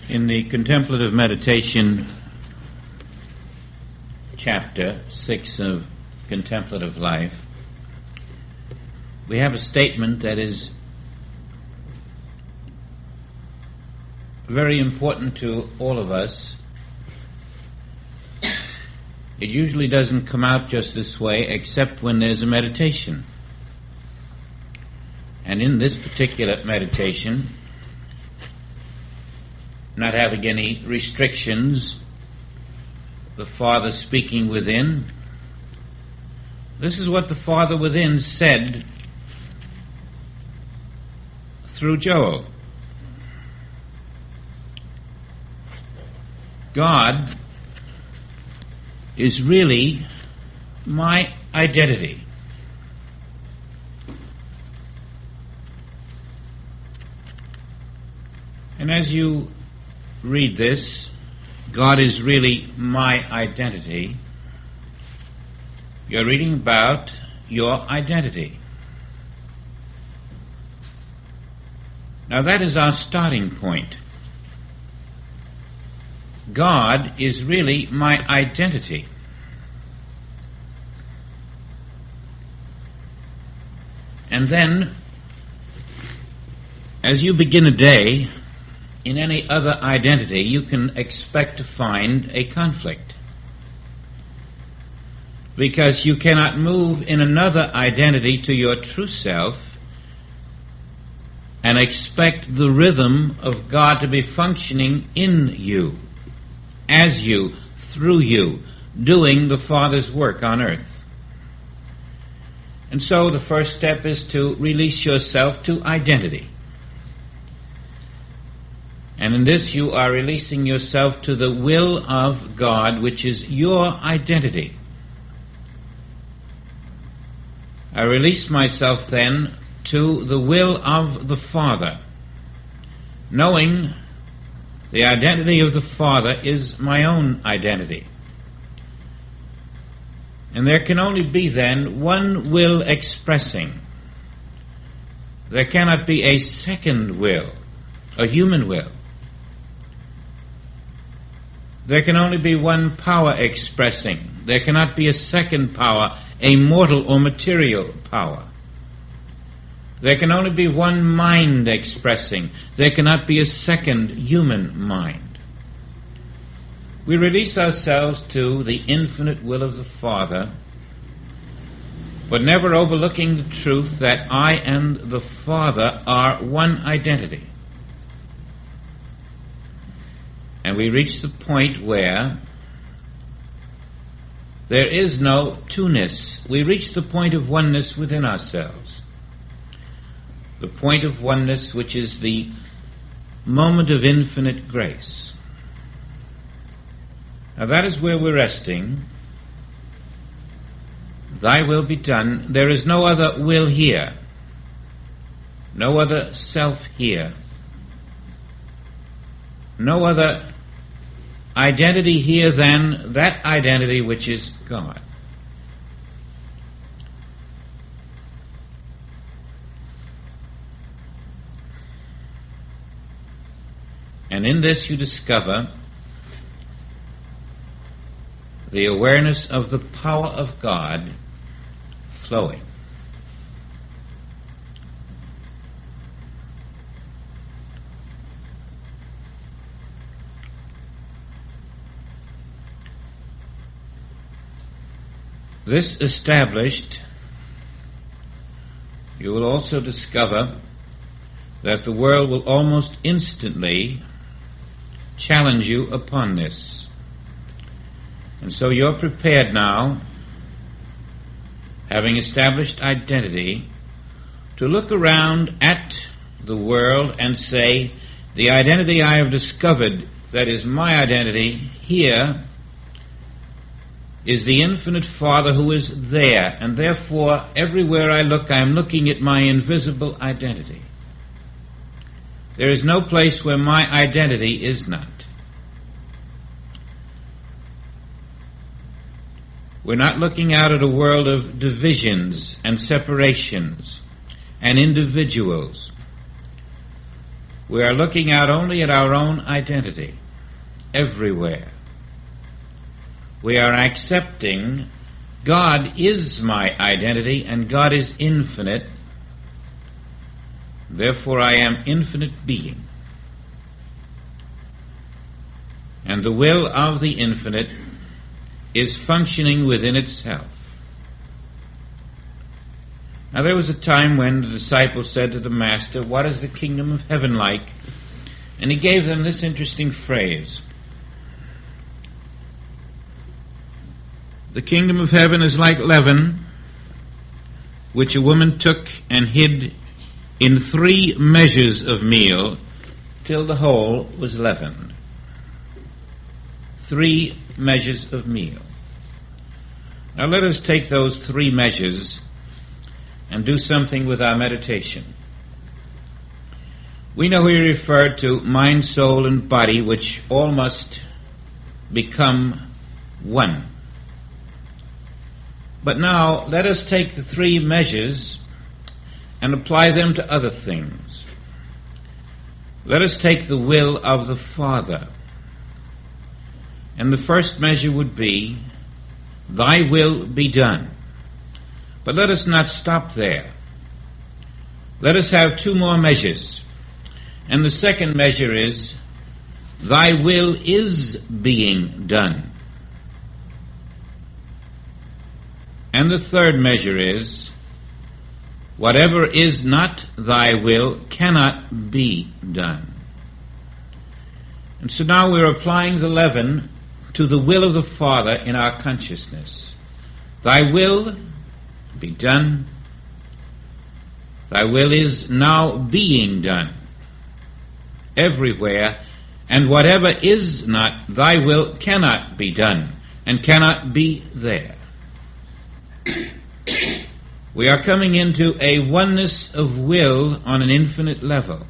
In the contemplative meditation, chapter 6 of Contemplative Life, we have a statement that is very important to all of us. It usually doesn't come out just this way except when there's a meditation. And in this particular meditation, not having any restrictions, the Father speaking within, this is what the Father within said through Joel. God is really my identity. And as you read this, God is really my identity, you're reading about your identity. Now that is our starting point. God is really my identity. And then, as you begin a day, in any other identity, you can expect to find a conflict. Because you cannot move in another identity to your true self and expect the rhythm of God to be functioning in you, as you, through you, doing the Father's work on earth. And so the first step is to release yourself to identity. And in this you are releasing yourself to the will of God, which is your identity. I release myself then to the will of the Father, knowing the identity of the Father is my own identity. And there can only be then one will expressing. There cannot be a second will, a human will. There can only be one power expressing. There cannot be a second power, a mortal or material power. There can only be one mind expressing. There cannot be a second human mind. We release ourselves to the infinite will of the Father, but never overlooking the truth that I and the Father are one identity. And we reach the point where there is no two-ness. We reach the point of oneness within ourselves. The point of oneness which is the moment of infinite grace. Now that is where we're resting. Thy will be done. There is no other will here. No other self here. No other identity here than that identity which is God. And in this you discover the awareness of the power of God flowing. This established, you will also discover that the world will almost instantly challenge you upon this. And so you're prepared now, having established identity, to look around at the world and say, the identity I have discovered that is my identity here is the infinite Father who is there, and therefore everywhere I look I am looking at my invisible identity. There is no place where my identity is not. We're not looking out at a world of divisions and separations and individuals. We are looking out only at our own identity everywhere. We are accepting God is my identity and God is infinite. Therefore I am infinite being. And the will of the infinite is functioning within itself. Now there was a time when the disciples said to the Master, "What is the kingdom of heaven like?" And he gave them this interesting phrase. The kingdom of heaven is like leaven, which a woman took and hid in 3 measures of meal till the whole was leavened. 3 measures of meal. Now let us take those 3 measures and do something with our meditation. We know we refer to mind, soul, and body, which all must become one. But now let us take the 3 measures and apply them to other things. Let us take the will of the Father. And the first measure would be, "Thy will be done." But let us not stop there. Let us have 2 more measures. And the second measure is, "Thy will is being done." And the third measure is, "Whatever is not thy will cannot be done." And so now we're applying the leaven to the will of the Father in our consciousness. Thy will be done. Thy will is now being done everywhere, and whatever is not thy will cannot be done and cannot be there. We are coming into a oneness of will on an infinite level,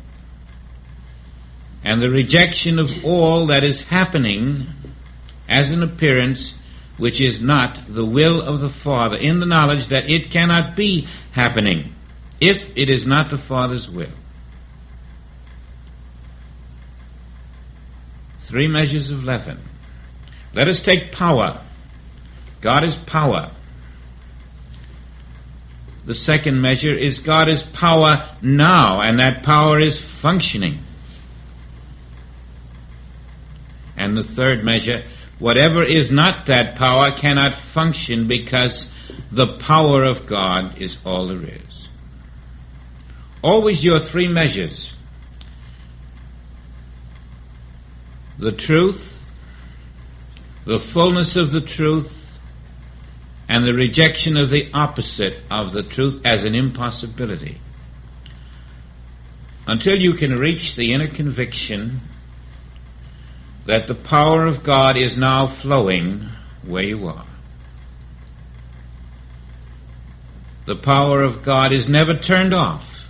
and the rejection of all that is happening as an appearance which is not the will of the Father, in the knowledge that it cannot be happening if it is not the Father's will. 3 measures of leaven. Let us take power. God is power. The second measure is God is power now, and that power is functioning. And the third measure, whatever is not that power cannot function because the power of God is all there is. Always your 3 measures. The truth, the fullness of the truth, and the rejection of the opposite of the truth as an impossibility. Until you can reach the inner conviction that the power of God is now flowing where you are. The power of God is never turned off.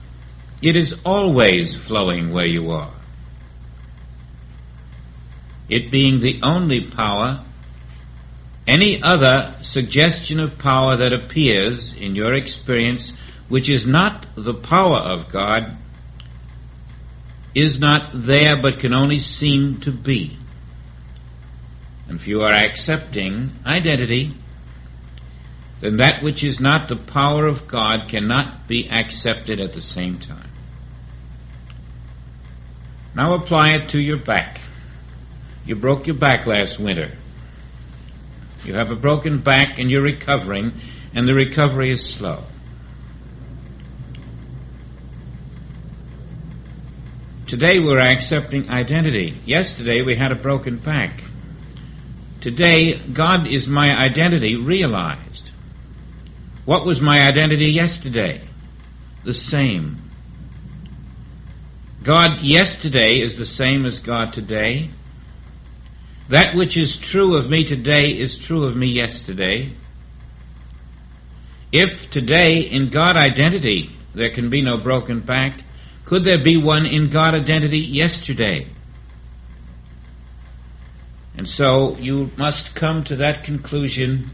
It is always flowing where you are. It being the only power, any other suggestion of power that appears in your experience which is not the power of God is not there but can only seem to be. And if you are accepting identity, then that which is not the power of God cannot be accepted at the same time. Now apply it to your back. You broke your back last winter. You have a broken back and you're recovering, and the recovery is slow. Today we're accepting identity. Yesterday we had a broken back. Today, God is my identity realized. What was my identity yesterday? The same. God yesterday is the same as God today. That which is true of me today is true of me yesterday. If today in God identity there can be no broken back, could there be one in God identity yesterday? And so you must come to that conclusion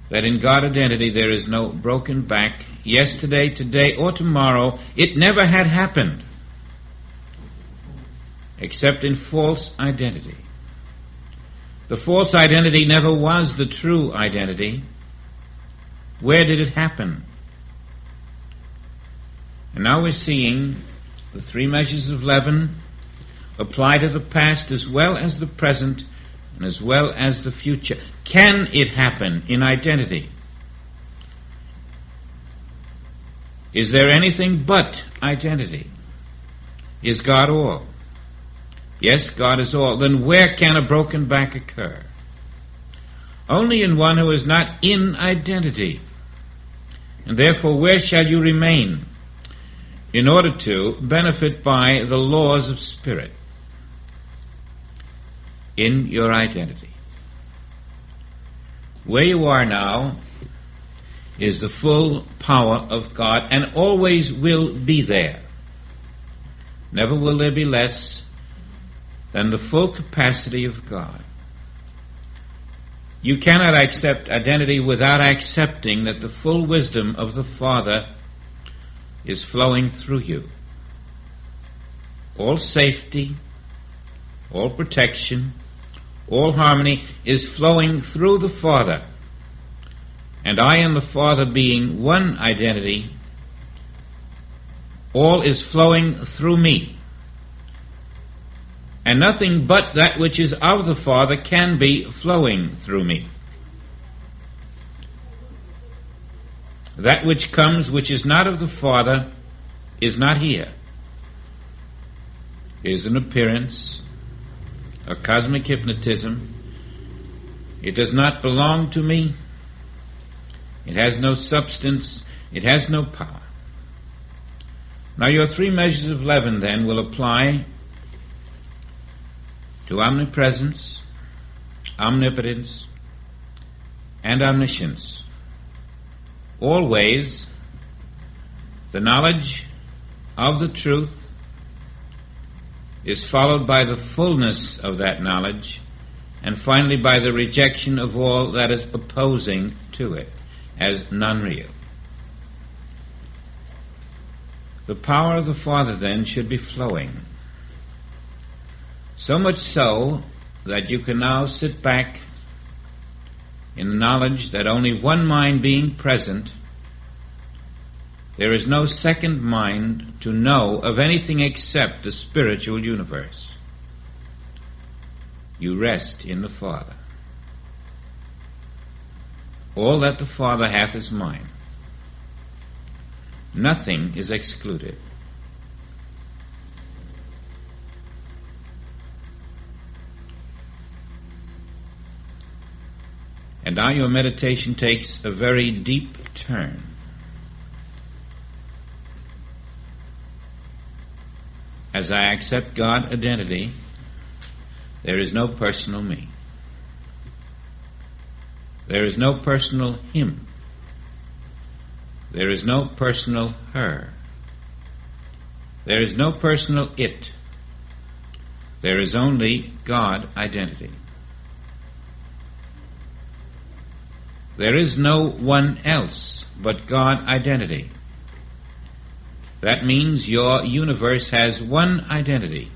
that in God identity there is no broken back yesterday, today, or tomorrow. It never had happened. except in false identity. The false identity never was the true identity. Where did it happen? And now we're seeing the three measures of leaven apply to the past as well as the present and as well as the future. Can it happen in identity? Is there anything but identity? Is God all? Yes, God is all. Then where can a broken back occur? Only in one who is not in identity. And therefore, where shall you remain in order to benefit by the laws of spirit? In your identity. Where you are now is the full power of God and always will be there. Never will there be less than the full capacity of God. You cannot accept identity without accepting that the full wisdom of the Father is flowing through you. All safety, all protection, all harmony is flowing through the Father. And I and the Father being one identity, all is flowing through me. And nothing but that which is of the Father can be flowing through me. That which comes, which is not of the Father, is not here. It is an appearance, a cosmic hypnotism. It does not belong to me. It has no substance. It has no power. Now your three measures of leaven then will apply to omnipresence, omnipotence, and omniscience. Always the knowledge of the truth is followed by the fullness of that knowledge, and finally by the rejection of all that is opposing to it as non-real. The power of the Father then should be flowing. So much so that you can now sit back in the knowledge that only one mind being present, there is no second mind to know of anything except the spiritual universe. You rest in the Father. All that the Father hath is mine. Nothing is excluded. And now your meditation takes a very deep turn. As I accept God identity, there is no personal me. There is no personal him. There is no personal her. There is no personal it. There is only God identity. There is no one else but God identity. That means your universe has one identity.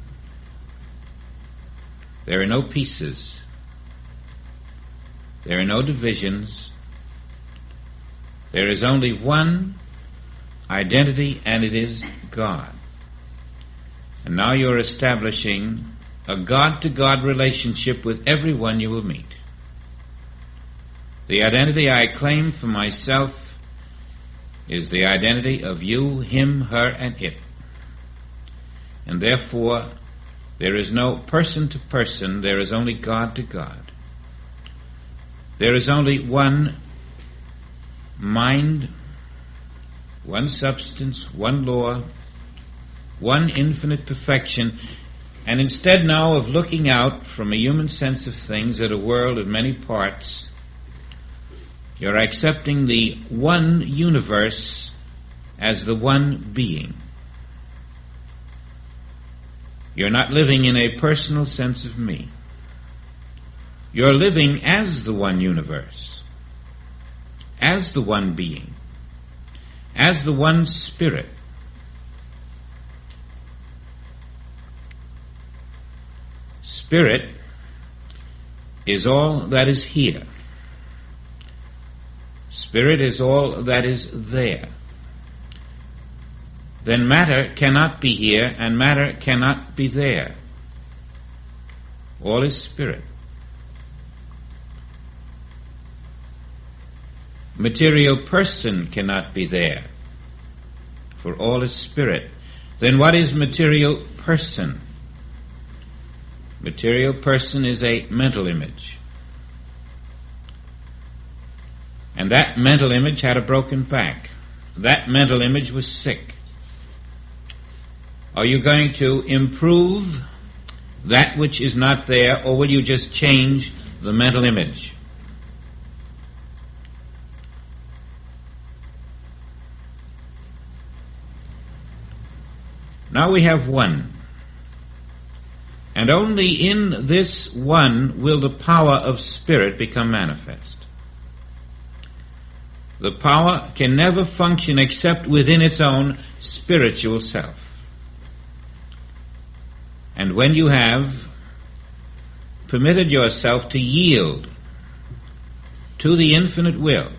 There are no pieces. There are no divisions. There is only one identity, and it is God. And now you're establishing a God-to-God relationship with everyone you will meet. The identity I claim for myself is the identity of you, him, her, and it. And therefore, there is no person to person, there is only God to God. There is only one mind, one substance, one law, one infinite perfection. And instead now of looking out from a human sense of things at a world of many parts, you're accepting the one universe as the one being. You're not living in a personal sense of me. You're living as the one universe, as the one being, as the one spirit. Spirit is all that is here. Spirit is all that is there. Then matter cannot be here and matter cannot be there. All is spirit. Material person cannot be there, for all is spirit. Then what is material person? Material person is a mental image. And that mental image had a broken back. That mental image was sick. Are you going to improve that which is not there, or will you just change the mental image? Now we have one. And only in this one will the power of spirit become manifest. The power can never function except within its own spiritual self. And when you have permitted yourself to yield to the infinite will,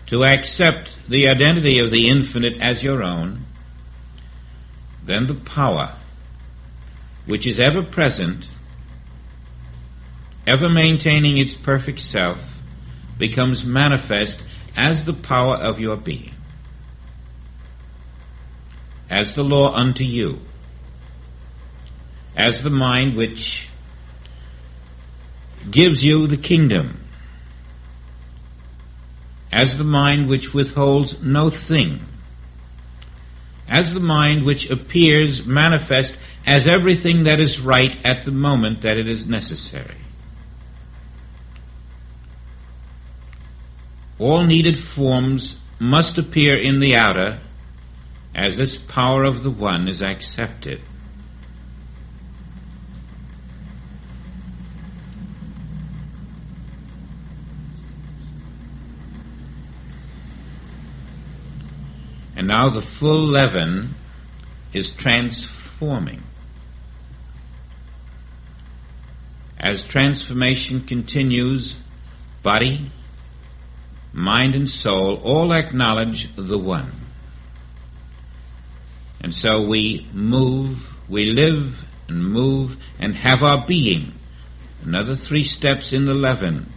to accept the identity of the infinite as your own, then the power, which is ever present, ever maintaining its perfect self, becomes manifest as the power of your being, as the law unto you, as the mind which gives you the kingdom, as the mind which withholds no thing, as the mind which appears manifest as everything that is right at the moment that it is necessary. All needed forms must appear in the outer as this power of the one is accepted. And now the full leaven is transforming. As transformation continues, body, mind, and soul all acknowledge the one. And so we move, we live and move and have our being. Another 3 steps in the leaven,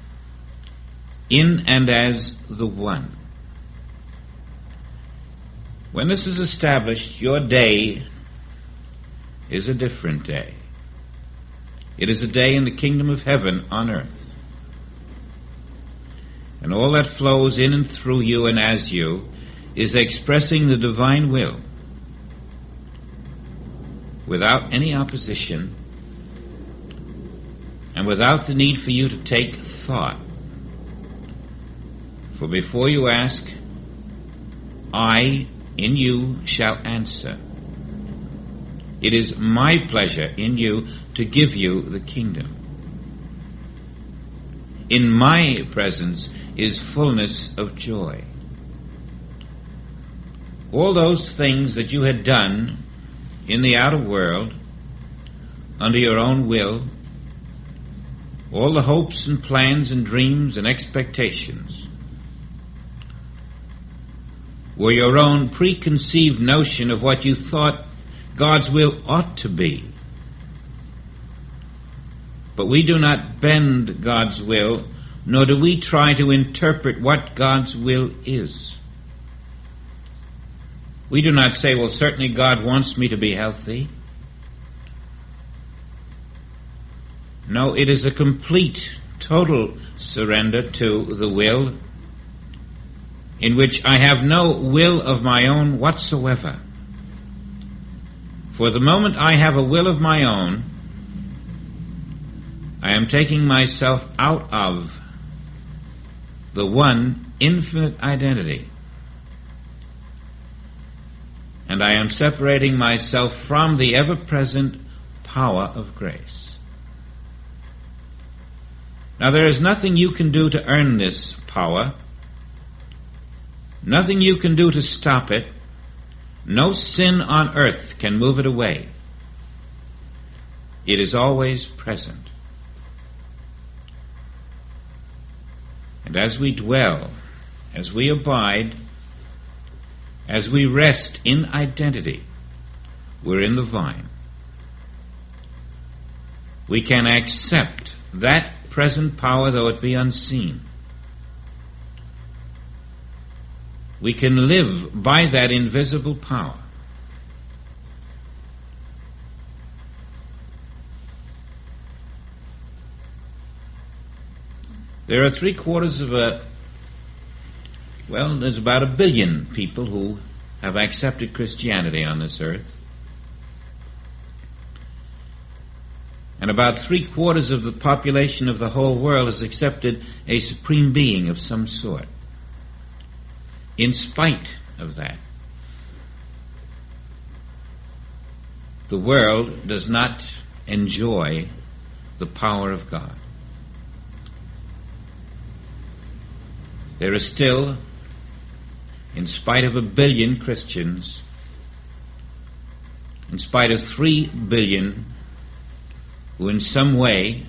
in and as the one. When this is established, your day is a different day. It is a day in the kingdom of heaven on earth. And all that flows in and through you and as you is expressing the divine will without any opposition and without the need for you to take thought. For before you ask, I in you shall answer. It is my pleasure in you to give you the kingdom. In my presence is fullness of joy. All those things that you had done in the outer world, under your own will, all the hopes and plans and dreams and expectations, were your own preconceived notion of what you thought God's will ought to be. But we do not bend God's will, nor do we try to interpret what God's will is. We do not say, well, certainly God wants me to be healthy. No, it is a complete, total surrender to the will, in which I have no will of my own whatsoever. For the moment I have a will of my own, I am taking myself out of the one infinite identity. And I am separating myself from the ever-present power of grace. Now there is nothing you can do to earn this power. Nothing you can do to stop it. No sin on earth can move it away. It is always present. And as we dwell, as we abide, as we rest in identity, we're in the vine. We can accept that present power, though it be unseen. We can live by that invisible power. There are there's about 1 billion people who have accepted Christianity on this earth. And about 3/4 of the population of the whole world has accepted a supreme being of some sort. In spite of that, the world does not enjoy the power of God. There are still, in spite of 1 billion Christians, in spite of 3 billion who in some way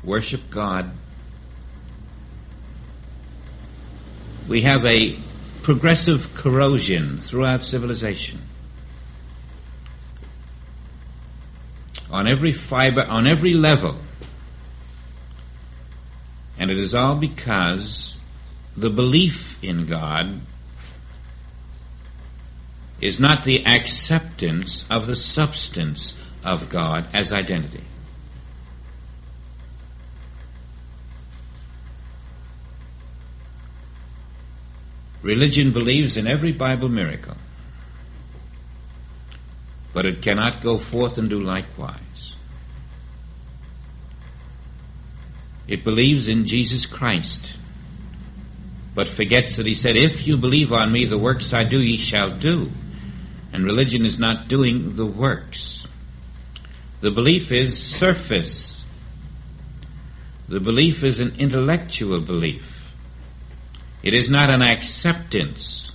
worship God, we have a progressive corrosion throughout civilization. On every fiber, on every level. And it is all because the belief in God is not the acceptance of the substance of God as identity. Religion believes in every Bible miracle, but it cannot go forth and do likewise. It believes in Jesus Christ, but forgets that he said, "If you believe on me, the works I do ye shall do." And religion is not doing the works. The belief is surface. The belief is an intellectual belief. It is not an acceptance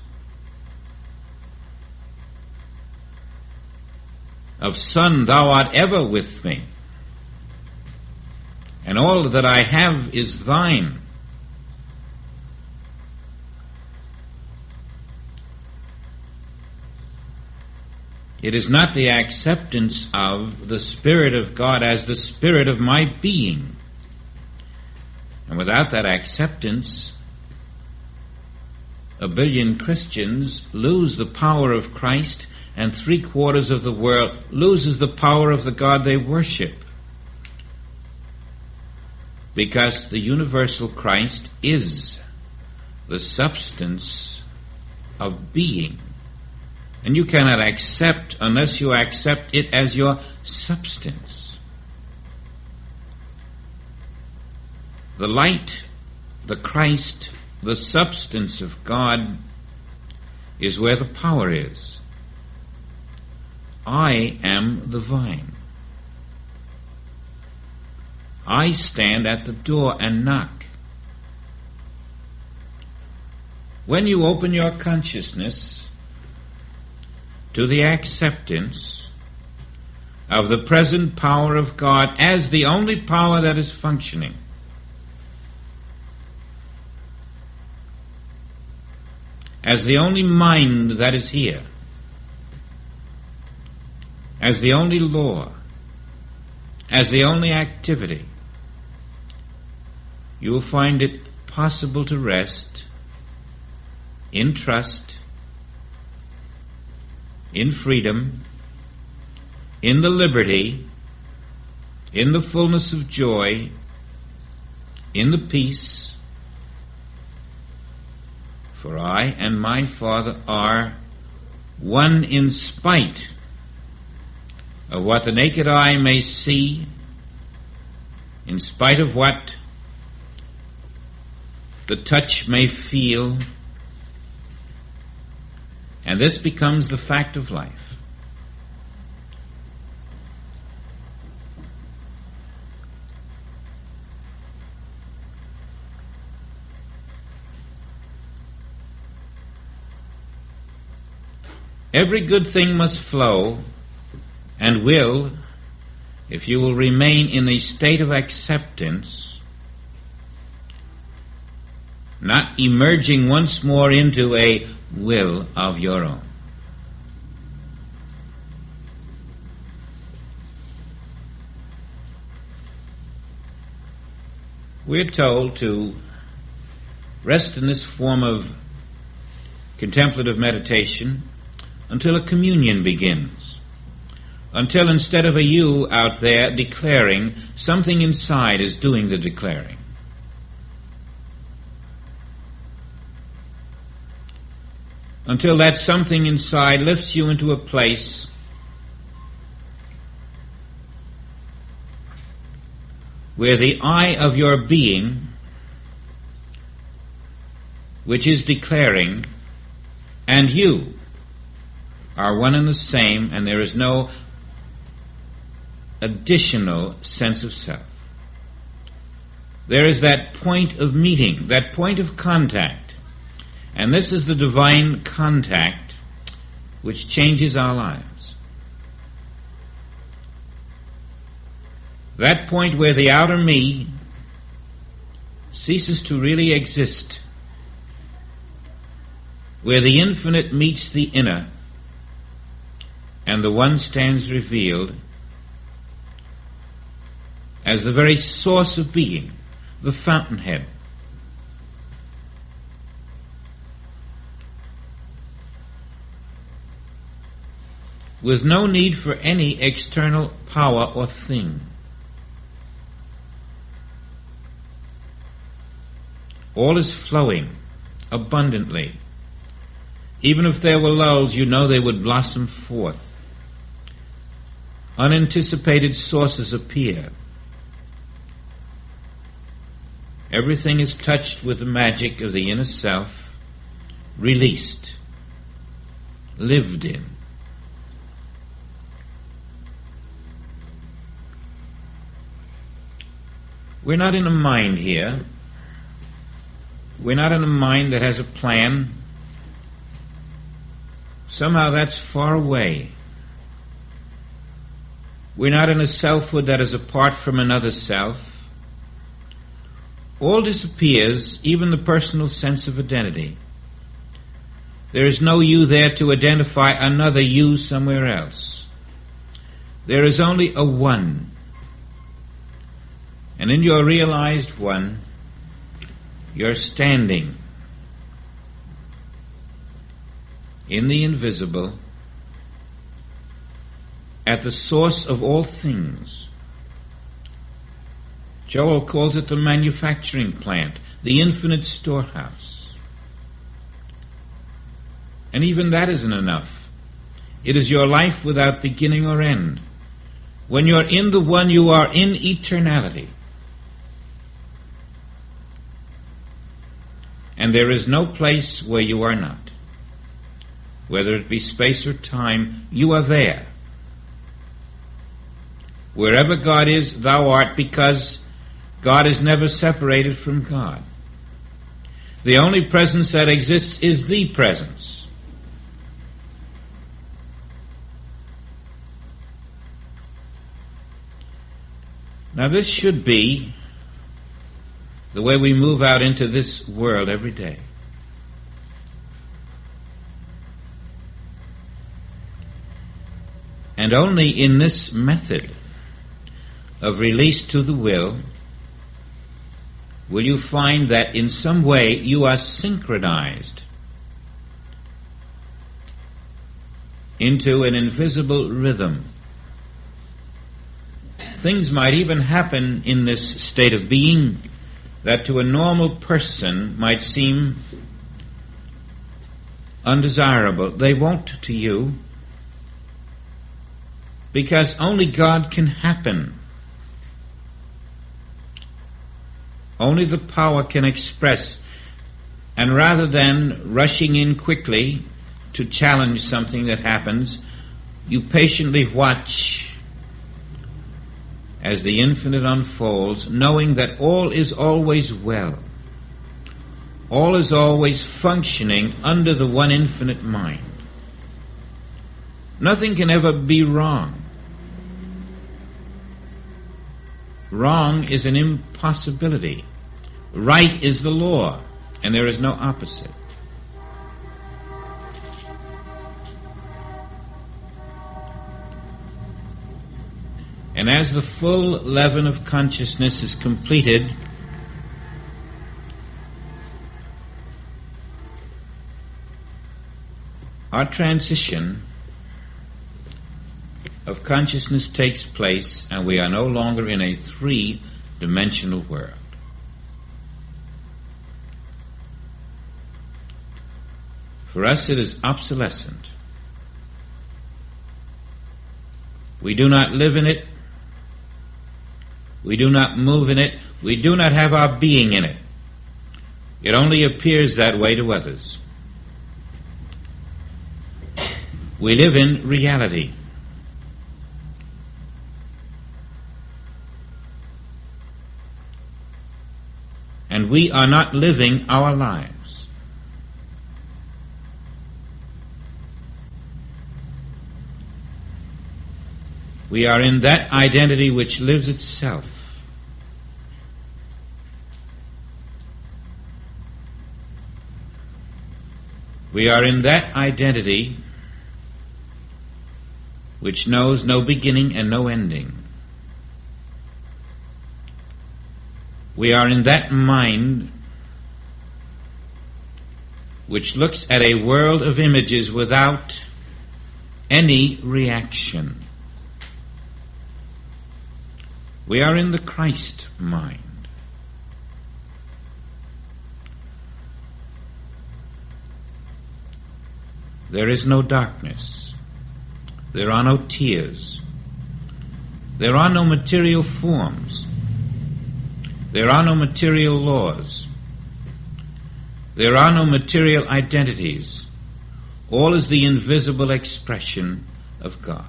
of "Son, thou art ever with me, and all that I have is thine." It is not the acceptance of the Spirit of God as the Spirit of my being. And without that acceptance, 1 billion Christians lose the power of Christ, and 3/4 of the world loses the power of the God they worship. Because the universal Christ is the substance of being. And you cannot accept unless you accept it as your substance. The light, the Christ, the substance of God is where the power is. I am the vine. I stand at the door and knock. When you open your consciousness to the acceptance of the present power of God as the only power that is functioning, as the only mind that is here, as the only law, as the only activity, you will find it possible to rest in trust, in freedom, in the liberty, in the fullness of joy, in the peace. For I and my Father are one, in spite of what the naked eye may see, in spite of what the touch may feel. And this becomes the fact of life. Every good thing must flow and will if you will remain in a state of acceptance, not emerging once more into a will of your own. We're told to rest in this form of contemplative meditation until a communion begins. Until instead of a you out there declaring, something inside is doing the declaring. Until that something inside lifts you into a place where the I of your being, which is declaring, and you are one and the same, and there is no additional sense of self. There is that point of meeting, that point of contact, and this is the divine contact which changes our lives. That point where the outer me ceases to really exist, where the infinite meets the inner, and the one stands revealed as the very source of being, the fountainhead. With no need for any external power or thing. All is flowing abundantly. Even if there were lulls, you know they would blossom forth. Unanticipated sources appear. Everything is touched with the magic of the inner self, released, lived in. We're not in a mind here. We're not in a mind that has a plan. Somehow that's far away. We're not in a selfhood that is apart from another self. All disappears, even the personal sense of identity. There is no you there to identify another you somewhere else. There is only a one. And in your realized one, you're standing in the invisible at the source of all things. Joel calls it the manufacturing plant, the infinite storehouse. And even that isn't enough. It is your life without beginning or end. When you're in the one, you are in eternality. And there is no place where you are not. Whether it be space or time, you are there. Wherever God is, thou art, because God is never separated from God. The only presence that exists is the presence. Now this should be the way we move out into this world every day. And only in this method of release to the will you find that in some way you are synchronized into an invisible rhythm. Things might even happen in this state of being that to a normal person might seem undesirable. They won't to you, because only God can happen. Only the power can express. And rather than rushing in quickly to challenge something that happens, you patiently watch as the infinite unfolds, knowing that all is always well. All is always functioning under the one infinite mind. Nothing can ever be wrong. Wrong is an impossibility. Right is the law, and there is no opposite. And as the full leaven of consciousness is completed, our transition of consciousness takes place, and we are no longer in a three-dimensional world. For us it is obsolescent. We do not live in it. We do not move in it. We do not have our being in it. It only appears that way to others. We live in reality. And we are not living our lives. We are in that identity which lives itself. We are in that identity which knows no beginning and no ending. We are in that mind which looks at a world of images without any reaction. We are in the Christ mind. There is no darkness. There are no tears. There are no material forms. There are no material laws. There are no material identities. All is the invisible expression of God.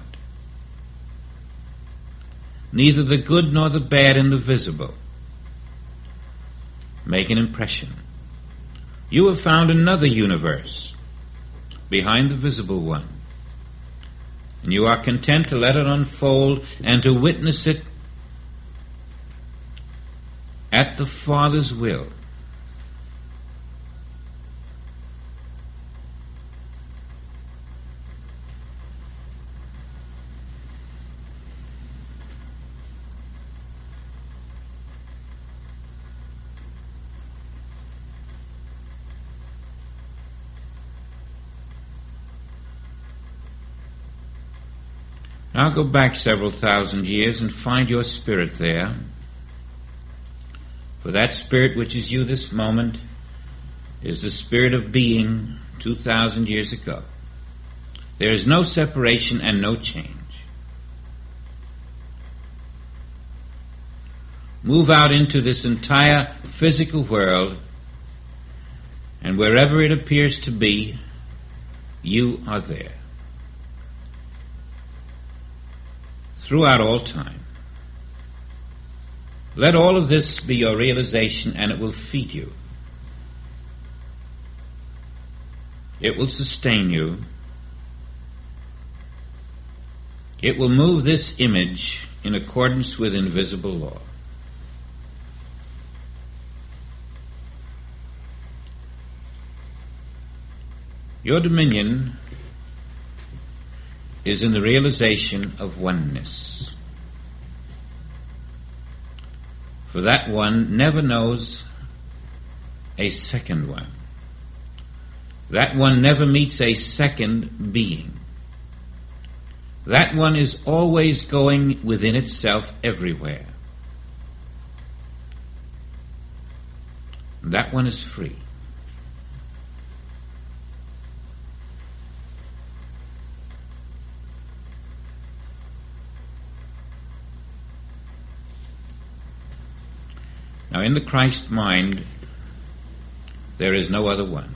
Neither the good nor the bad and the visible make an impression. You have found another universe behind the visible one, and you are content to let it unfold and to witness it at the Father's will. Now go back several thousand years and find your spirit there. For that spirit which is you this moment is the spirit of being 2,000 years ago. There is no separation and no change. Move out into this entire physical world, and wherever it appears to be, you are there. Throughout all time. Let all of this be your realization, and it will feed you. It will sustain you. It will move this image in accordance with invisible law. Your dominion is in the realization of oneness. For that one never knows a second one. That one never meets a second being. That one is always going within itself everywhere. That one is free. Now, in the Christ mind, there is no other one.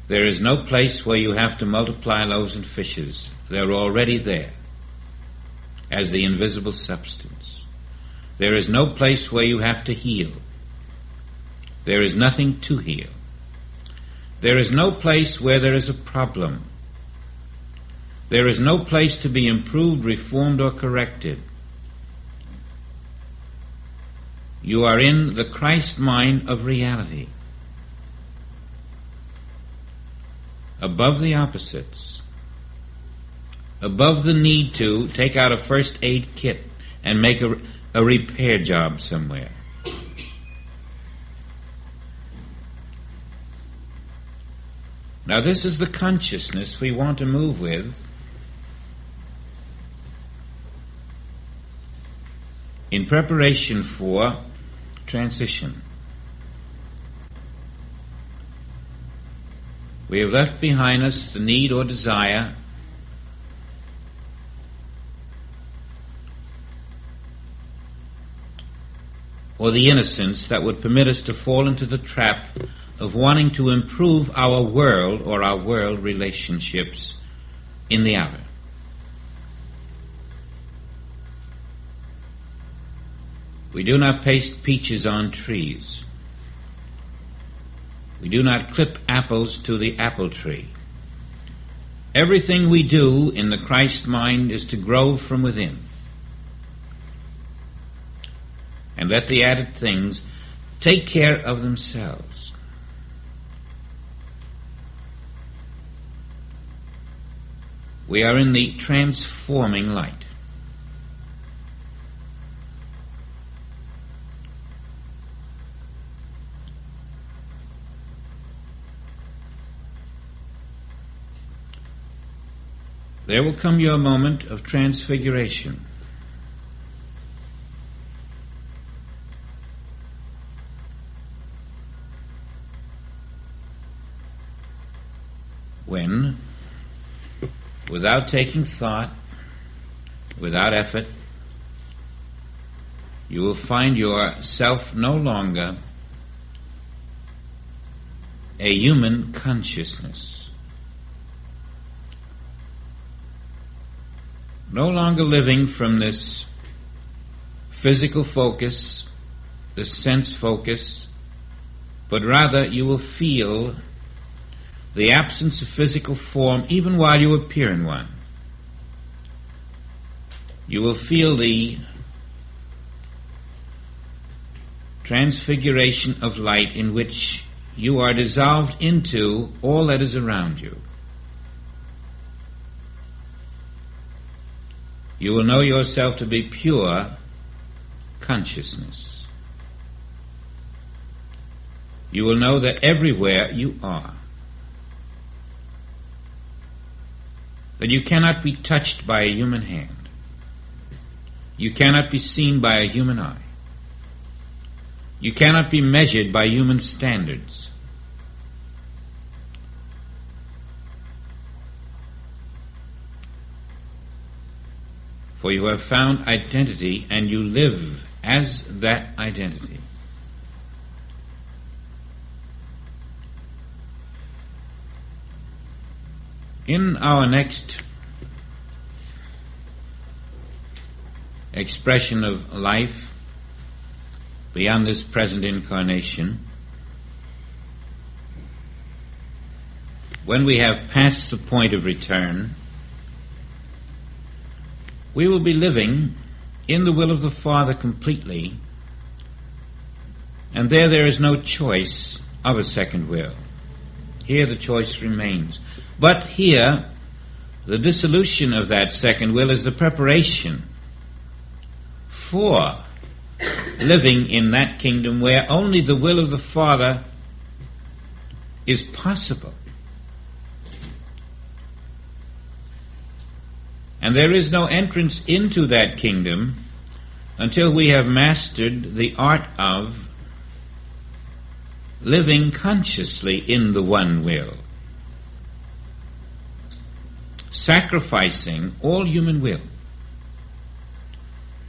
There is no place where you have to multiply loaves and fishes. They're already there as the invisible substance. There is no place where you have to heal. There is nothing to heal. There is no place where there is a problem. There is no place to be improved, reformed, or corrected. You are in the Christ mind of reality, above the opposites, above the need to take out a first aid kit and make a repair job somewhere. Now this is the consciousness we want to move with in preparation for transition. We have left behind us the need or desire or the innocence that would permit us to fall into the trap of wanting to improve our world or our world relationships in the outer. We do not paste peaches on trees. We do not clip apples to the apple tree. Everything we do in the Christ mind is to grow from within. And let the added things take care of themselves. We are in the transforming light. There will come your moment of transfiguration. When, without taking thought, without effort, you will find yourself no longer a human consciousness. No longer living from this physical focus, this sense focus, but rather you will feel the absence of physical form even while you appear in one. You will feel the transfiguration of light in which you are dissolved into all that is around you. You will know yourself to be pure consciousness. You will know that everywhere you are, that you cannot be touched by a human hand. You cannot be seen by a human eye. You cannot be measured by human standards. For you have found identity and you live as that identity. In our next expression of life beyond this present incarnation, when we have passed the point of return, we will be living in the will of the Father completely, and there is no choice of a second will. Here the choice remains. But here, the dissolution of that second will is the preparation for living in that kingdom where only the will of the Father is possible. And there is no entrance into that kingdom until we have mastered the art of living consciously in the one will, sacrificing all human will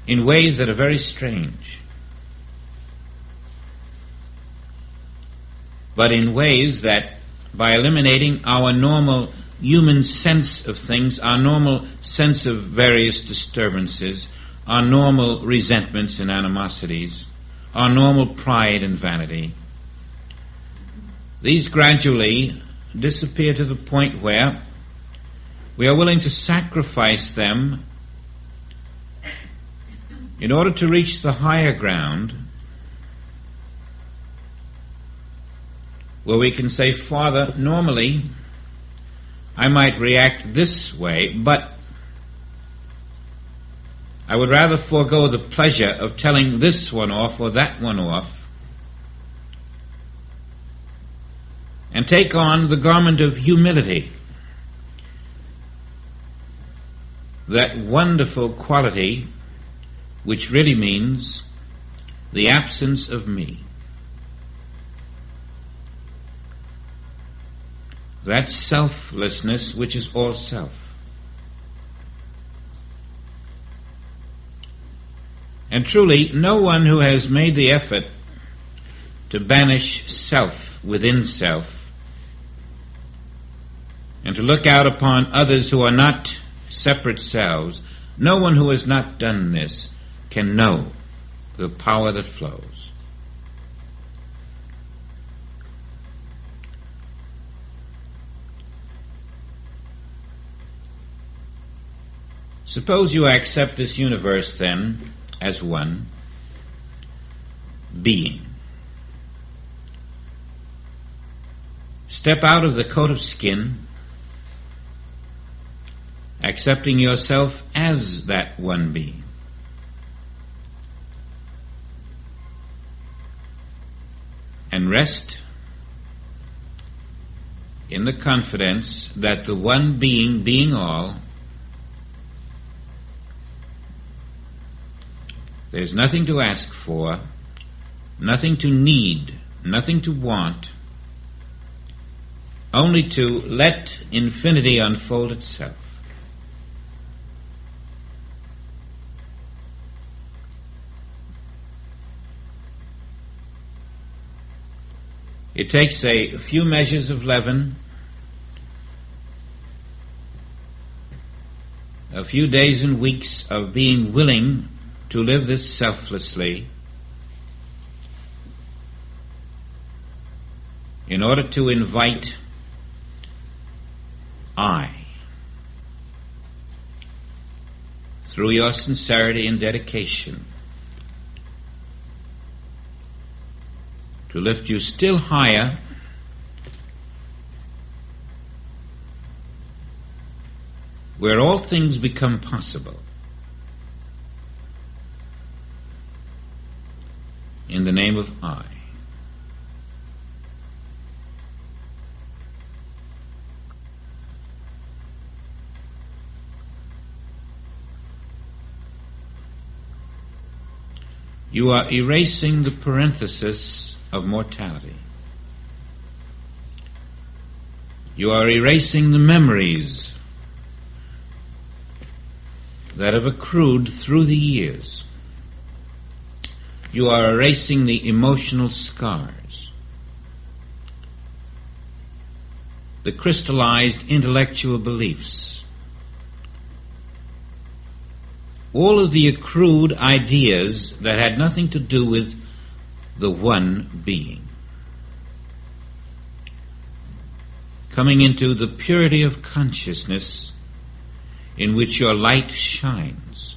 in ways that are very strange, but in ways that, by eliminating our normal human sense of things, our normal sense of various disturbances, our normal resentments and animosities, our normal pride and vanity, these gradually disappear to the point where We are willing to sacrifice them in order to reach the higher ground where we can say, Father, normally I might react this way, but I would rather forego the pleasure of telling this one off or that one off and take on the garment of humility, that wonderful quality which really means the absence of me. That selflessness which is all self. And truly, no one who has made the effort to banish self within self and to look out upon others who are not separate selves, no one who has not done this can know the power that flows. Suppose you accept this universe then as one being. Step out of the coat of skin, accepting yourself as that one being. And rest in the confidence that the one being all, there's nothing to ask for, nothing to need, nothing to want, only to let infinity unfold itself. It takes a few measures of leaven, a few days and weeks of being willing to live this selflessly in order to invite I through your sincerity and dedication to lift you still higher where all things become possible. In the name of I. You are erasing the parenthesis of mortality. You are erasing the memories that have accrued through the years. You are erasing the emotional scars, the crystallized intellectual beliefs, all of the accrued ideas that had nothing to do with the one being. Coming into the purity of consciousness in which your light shines.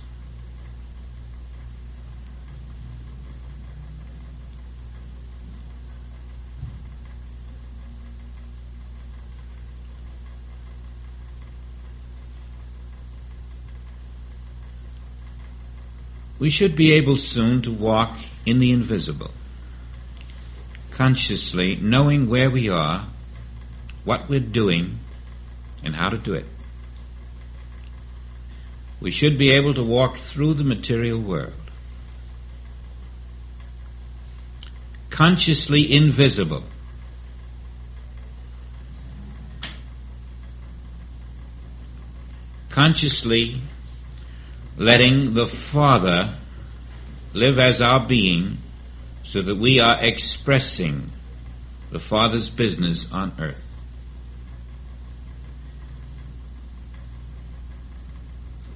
We should be able soon to walk in the invisible, consciously knowing where we are, what we're doing, and how to do it. We should be able to walk through the material world, consciously invisible, consciously letting the Father live as our being so that we are expressing the Father's business on earth.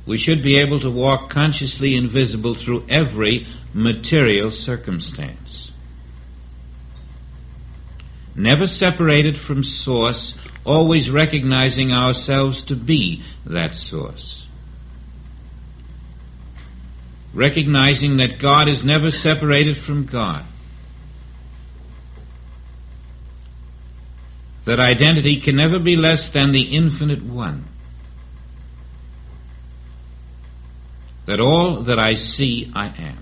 We should be able to walk consciously invisible through every material circumstance, never separated from Source always recognizing ourselves to be that source. Recognizing that God is never separated from God. That identity can never be less than the infinite one. That all that I see, I am.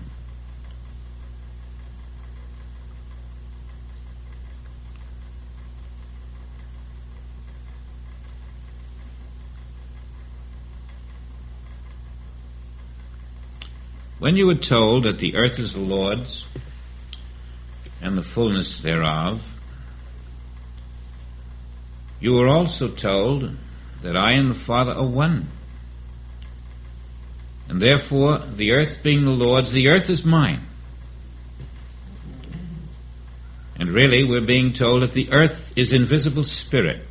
When you were told that the earth is the Lord's and the fullness thereof, you were also told that I and the Father are one. And therefore, the earth being the Lord's, the earth is mine. And really, we're being told that the earth is invisible spirit.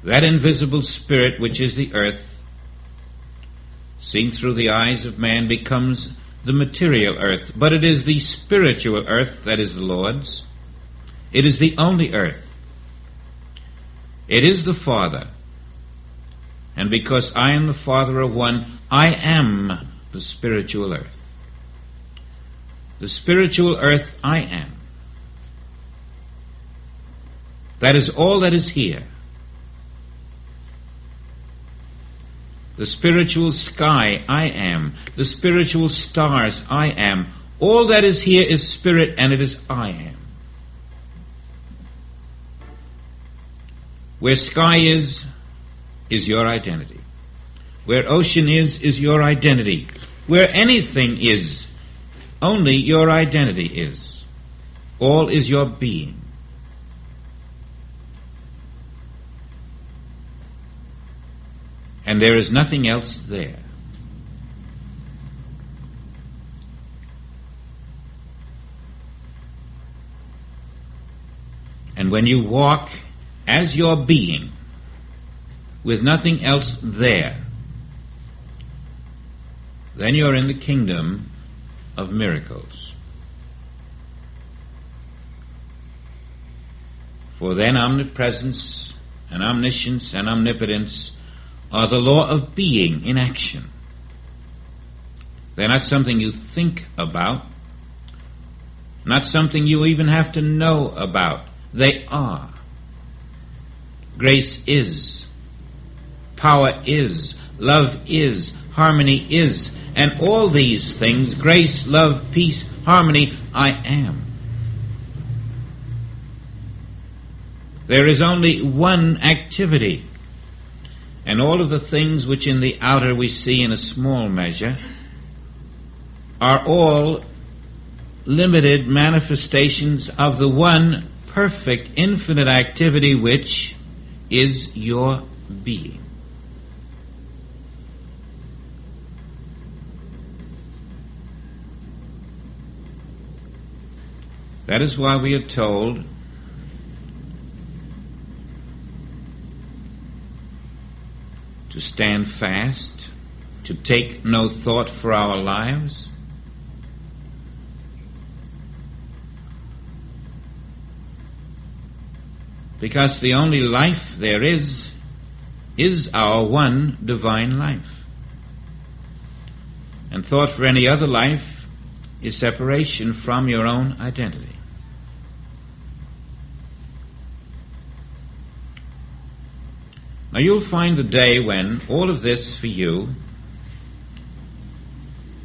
That invisible spirit, which is the earth, seen through the eyes of man, becomes the material earth. But it is the spiritual earth that is the Lord's. It is the only earth. It is the Father. And because I and the Father are one, I am the spiritual earth. The spiritual earth I am. That is all that is here. The spiritual sky I am. The spiritual stars I am. All that is here is spirit, and it is I am. Where sky is your identity. Where ocean is your identity. Where anything is, only your identity is. All is your being. And there is nothing else there. And when you walk as your being, with nothing else there, then you're in the kingdom of miracles. For then omnipresence and omniscience and omnipotence are the law of being in action. They're not something you think about, not something you even have to know about. They are. Grace is. Power is. Love is. Harmony is. And all these things, grace, love, peace, harmony, I am. There is only one activity. And all of the things which in the outer we see in a small measure are all limited manifestations of the one perfect, infinite activity which is your being. That is why we are told to stand fast, to take no thought for our lives, because the only life there is our one divine life. And thought for any other life is separation from your own identity. Now you'll find the day when all of this for you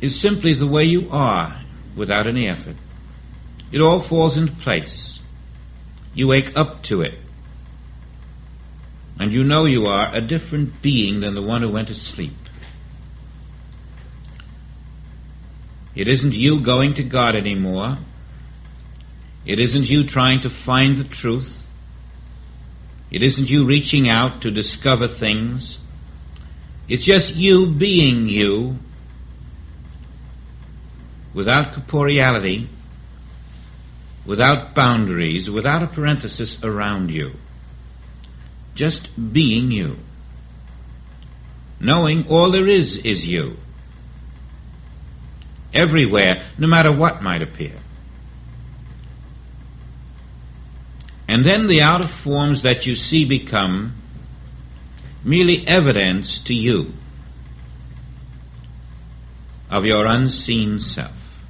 is simply the way you are without any effort. It all falls into place. You wake up to it. And you know you are a different being than the one who went to sleep. It isn't you going to God anymore. It isn't you trying to find the truth. It isn't you reaching out to discover things. It's just you being you, without corporeality, without boundaries, without a parenthesis around you. Just being you. Knowing all there is you. Everywhere, no matter what might appear. And then the outer forms that you see become merely evidence to you of your unseen self.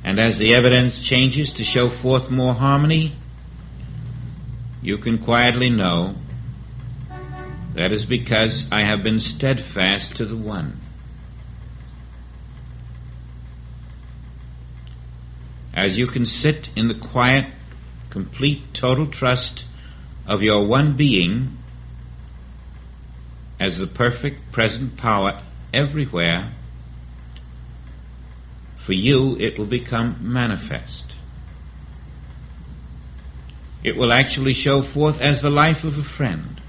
And as the evidence changes to show forth more harmony, you can quietly know that is because I have been steadfast to the one. As you can sit in the quiet, complete, total trust of your one being as the perfect present power everywhere, for you it will become manifest. It will actually show forth as the life of a friend,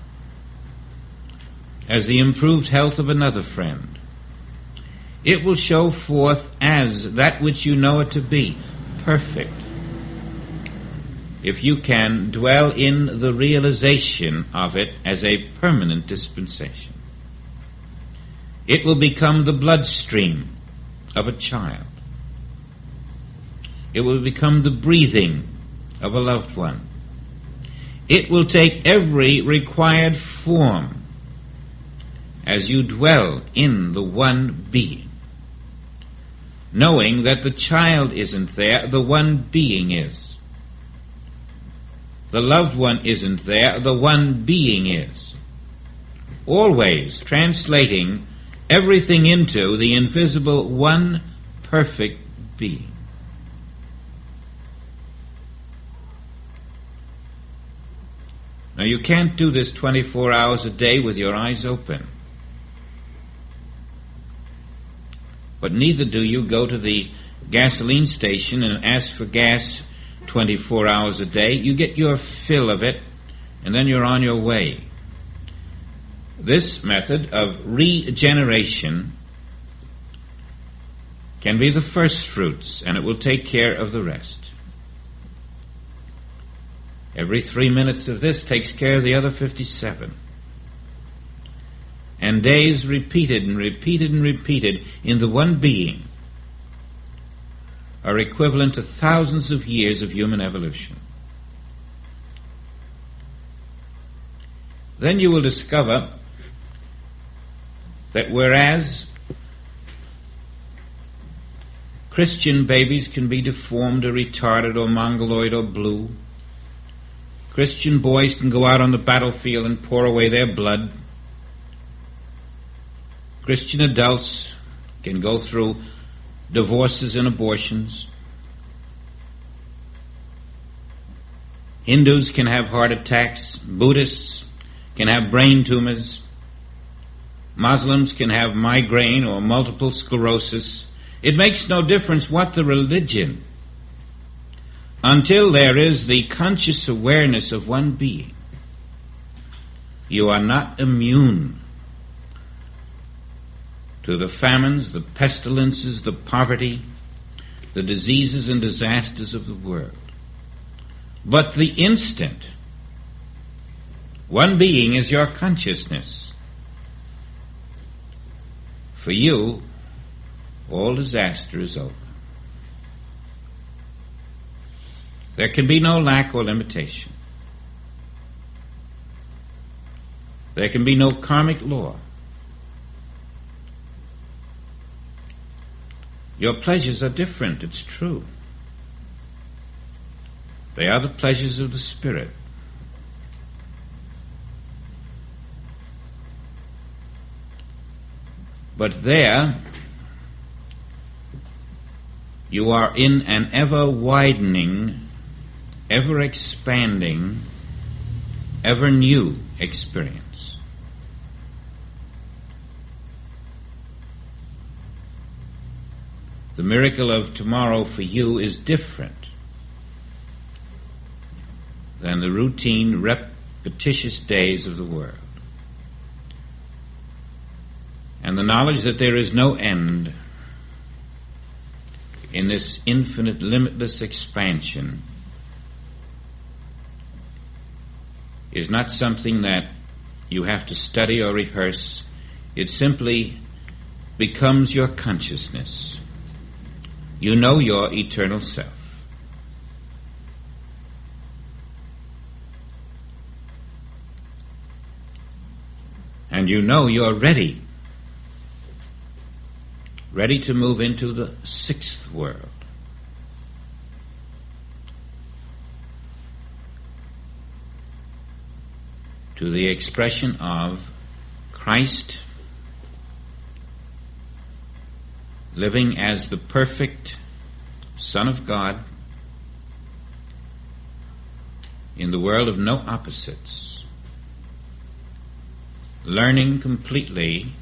as the improved health of another friend. It will show forth as that which you know it to be, perfect, if you can dwell in the realization of it as a permanent dispensation. It will become the bloodstream of a child. It will become the breathing of a loved one. It will take every required form as you dwell in the one being, knowing that the child isn't there, the one being is. The loved one isn't there, the one being is. Always translating everything into the invisible one perfect being. Now you can't do this 24 hours a day with your eyes open. But neither do you go to the gasoline station and ask for gas 24 hours a day. You get your fill of it, and then you're on your way. This method of regeneration can be the first fruits, and it will take care of the rest. Every 3 minutes of this takes care of the other 57. And days repeated and repeated and repeated in the one being are equivalent to thousands of years of human evolution. Then you will discover that whereas Christian babies can be deformed or retarded or mongoloid or blue, Christian boys can go out on the battlefield and pour away their blood, Christian adults can go through divorces and abortions. Hindus can have heart attacks. Buddhists can have brain tumors. Muslims can have migraine or multiple sclerosis. It makes no difference what the religion, until there is the conscious awareness of one being. You are not immune to the famines, the pestilences, the poverty, the diseases and disasters of the world. But the instant one being is your consciousness, for you, all disaster is over. There can be no lack or limitation. There can be no karmic law. Your pleasures are different, it's true. They are the pleasures of the Spirit. But there, you are in an ever-widening, ever-expanding, ever-new experience. The miracle of tomorrow for you is different than the routine, repetitious days of the world. And the knowledge that there is no end in this infinite, limitless expansion is not something that you have to study or rehearse. It simply becomes your consciousness. You know your eternal self. And you know you're ready to move into the sixth world. To the expression of Christ living as the perfect Son of God in the world of no opposites, learning completely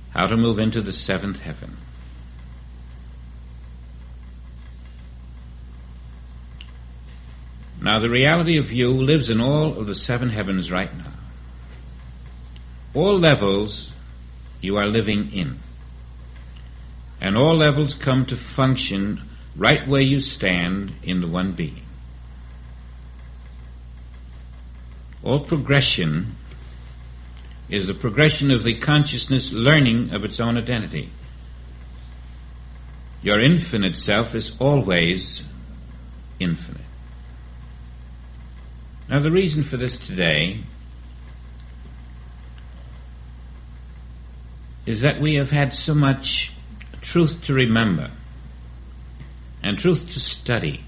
how to move into the seventh heaven. Now, the reality of you lives in all of the seven heavens right now. All levels you are living in. And all levels come to function right where you stand in the one being. All progression is the progression of the consciousness learning of its own identity. Your infinite self is always infinite. Now, the reason for this today is that we have had so much truth to remember and truth to study.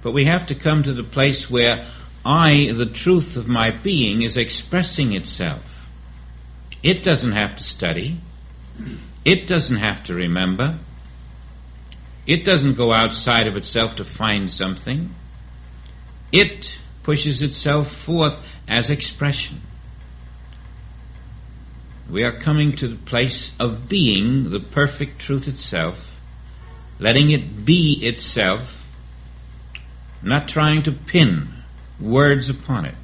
But we have to come to the place where I, the truth of my being, is expressing itself. It doesn't have to study. It doesn't have to remember. It doesn't go outside of itself to find something. It pushes itself forth as expression. We are coming to the place of being the perfect truth itself, letting it be itself, not trying to pin words upon it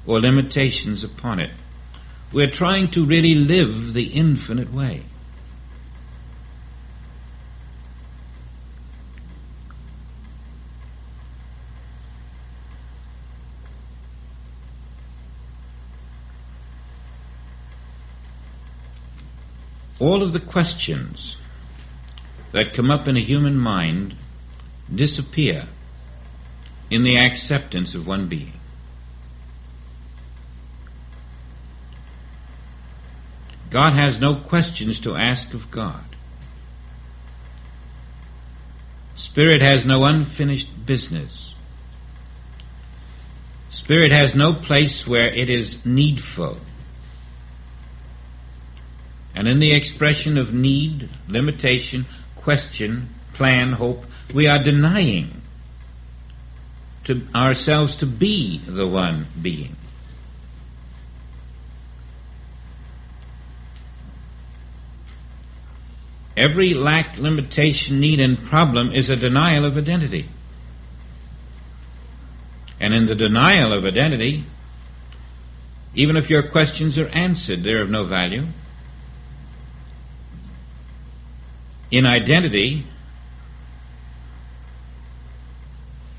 or limitations upon it. We're trying to really live the infinite way. All of the questions that come up in a human mind disappear in the acceptance of one being. God has no questions to ask of God. Spirit has no unfinished business. Spirit has no place where it is needful. And in the expression of need, limitation, question, plan, hope, we are denying to ourselves to be the one being. Every lack, limitation, need, and problem is a denial of identity. And in the denial of identity, even if your questions are answered, they're of no value. In identity,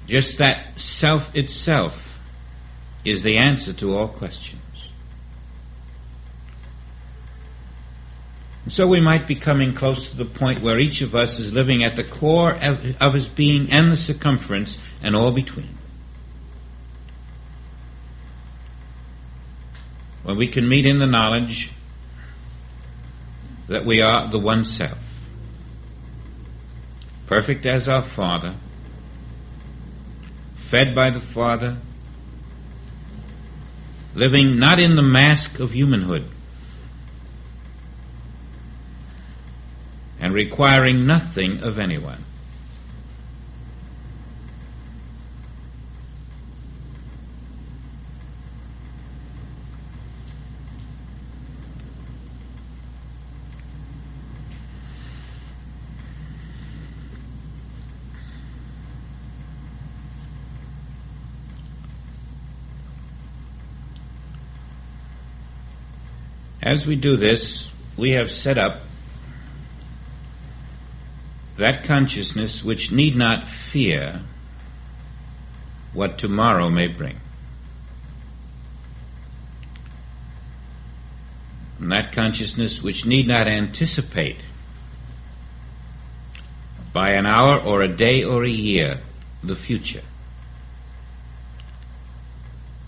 just that self itself is the answer to all questions. And so we might be coming close to the point where each of us is living at the core of his being and the circumference and all between. When we can meet in the knowledge that we are the one self, perfect as our Father, fed by the Father, living not in the mask of humanhood, and requiring nothing of anyone. As we do this, we have set up that consciousness which need not fear what tomorrow may bring. And that consciousness which need not anticipate by an hour or a day or a year, the future.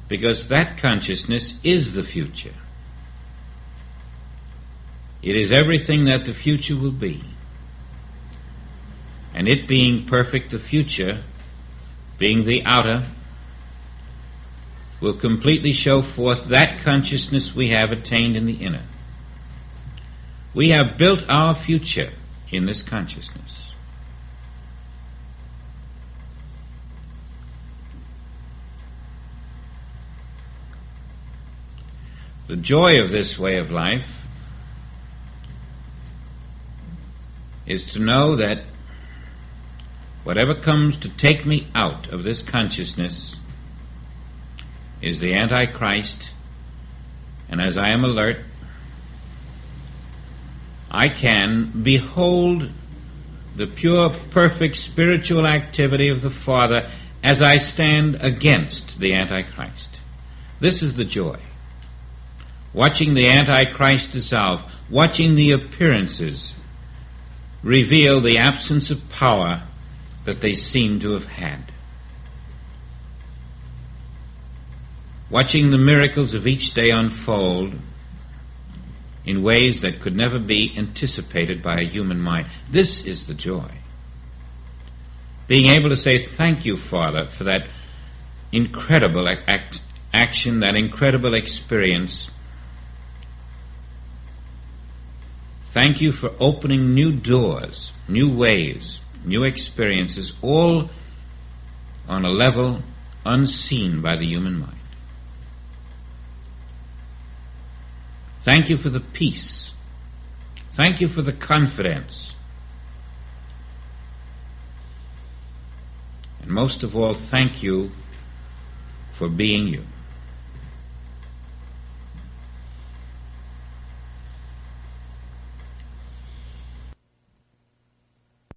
Because that consciousness is the future. It is everything that the future will be. And it being perfect, the future, being the outer, will completely show forth that consciousness we have attained in the inner. We have built our future in this consciousness. The joy of this way of life is to know that whatever comes to take me out of this consciousness is the Antichrist, and as I am alert, I can behold the pure, perfect spiritual activity of the Father as I stand against the Antichrist. This is the joy. Watching the Antichrist dissolve, watching the appearances reveal the absence of power that they seem to have had. Watching the miracles of each day unfold in ways that could never be anticipated by a human mind. This is the joy. Being able to say, thank you, Father, for that incredible action, that incredible experience. Thank you for opening new doors, new ways, new experiences, all on a level unseen by the human mind. Thank you for the peace. Thank you for the confidence. And most of all, thank you for being you.